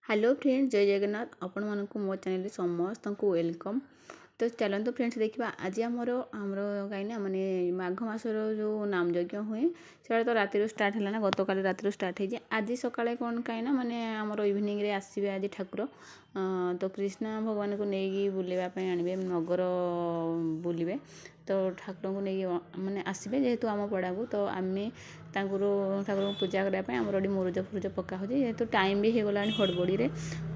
Hello friends जय जगन्नाथ आपण मानक मो चैनल समस्त को वेलकम। तो चलते फ्रेंड्स देखा आज आमर कहीं माने माघ मासर जो नाम यज्ञ हुए से तो राति स्टार्ट है ना गत काल राति स्टार्ट है आज सकाଳେ कौन कहीं माने आमर इवनिंग रे आसवे आज ठाकुर तो कृष्ण भगवान को लेकिन बुलवाई आणवे नगर बुलवे तो ठाकुर को लेकिन माने आसवे जेहेतु आम पड़ा को तो आम ठाकुर को पूजा करने आमर ये मुरुज फुरुज पका हो जेहेतु टाइम भी हो गला हड़बड़ी रे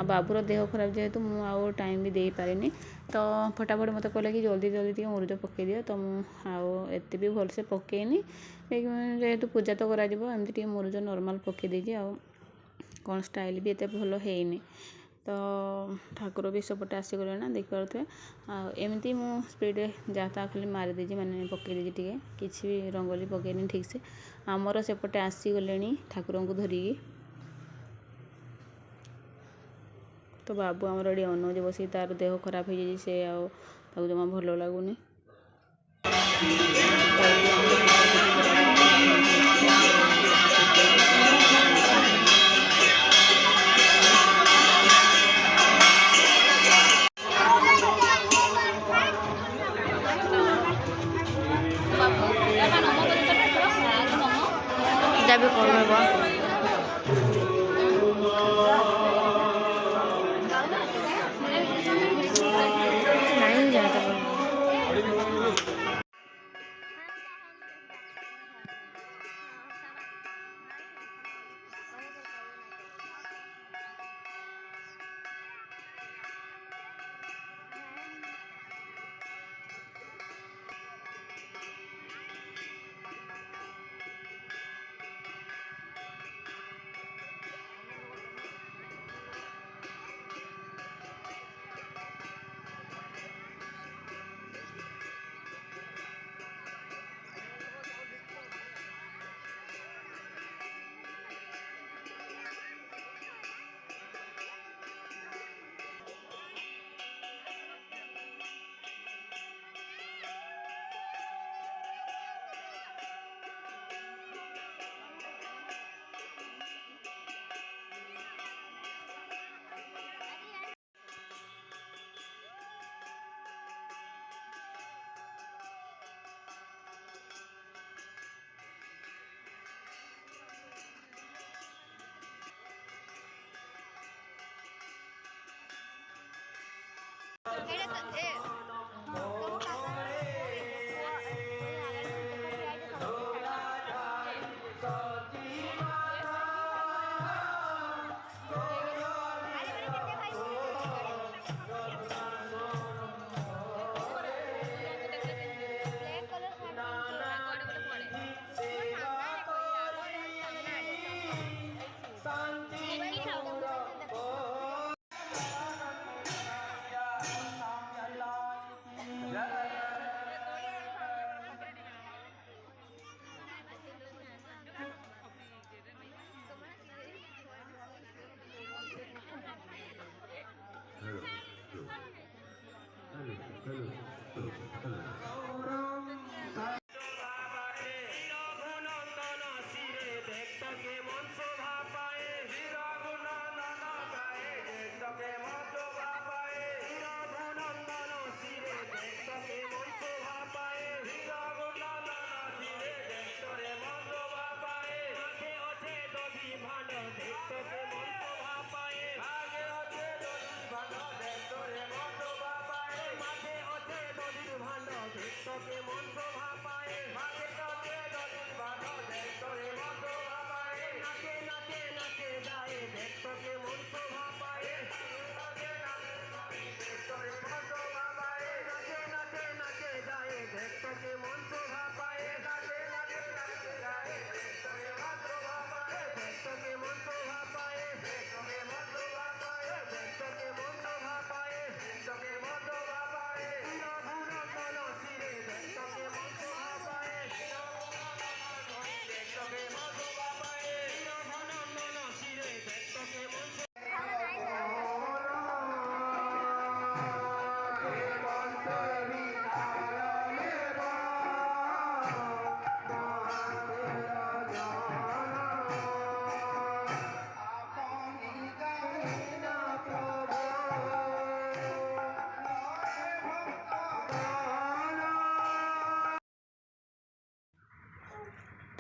बाबूर देह खराब जेहेतु मुझे टाइम भी दे पारे तो फटाफट मत कहला कि जल्दी जल्दी टी मुरुज पकई दियो तो मुझे भी भलसे पकईनी जेहेतु पूजा तो करमती मुरुज नॉर्मल पकई देजी कौन स्टाइल भी एत भल है तो ठाकुर भी सेपटे आसीगले ना देखिपे एमती मु स्पीड जहाँ खाली मारिदेजी मैंने पकईदेजी टे किसी भी रंगोली पकईनी ठीक से आमर सेपटे आसीगले ठाकुर को धरिकी तो बाबू आमर ये अनौज बस तार देह खराब हो जाए से जमा भल लगुनि जब नहीं जाता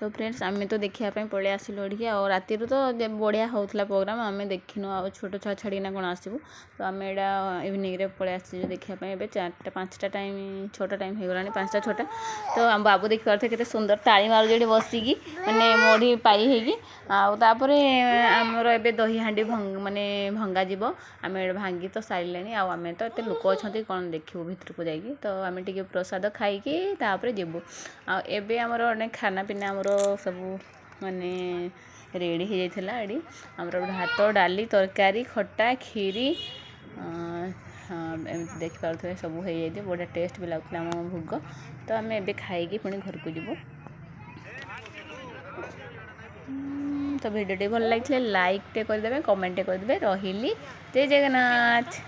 तो फ्रेंड्स आम तो देखापी पलि आसिलु एठिकी आ राति तो बढ़िया होता प्रोग्राम आम देखिनु आ छोट छुआ छाड़ीना कौन आसबू तो आम एटा इवनिंग रे पलि आसी देखापी ए 4टा 5टा टाइम 6टा टाइम हो गला 5टा 6टा तो आम बाबू देखी पारे केते सुंदर ताली मारू जे बसिकी माने मोढ़ी पाई होगी आउे आमर ए दही हांडी माने भंगा जीव आम भांगी तो सारे आम तो एत लोक अच्छा कौन देखू भितर को जाकि तो आम टे प्रसाद खाईकी तापर जीवु आबे आमर खाना पीना आमर सब माने रेडी हो जाता ये आमर भात डाली तरकारी खटा खीरी देखिपे सब हो जाए बढ़िया टेस्ट भी लगुला आम भोग तो आम ए खाई पुणी घर को जीवु तो भिडियो भल लगे लाइक टे करदे कमेंट करदे रही जय जगन्नाथ।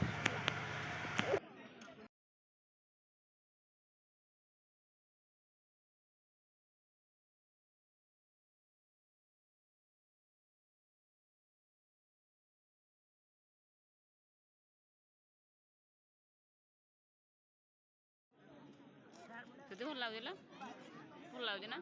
भल लगे ना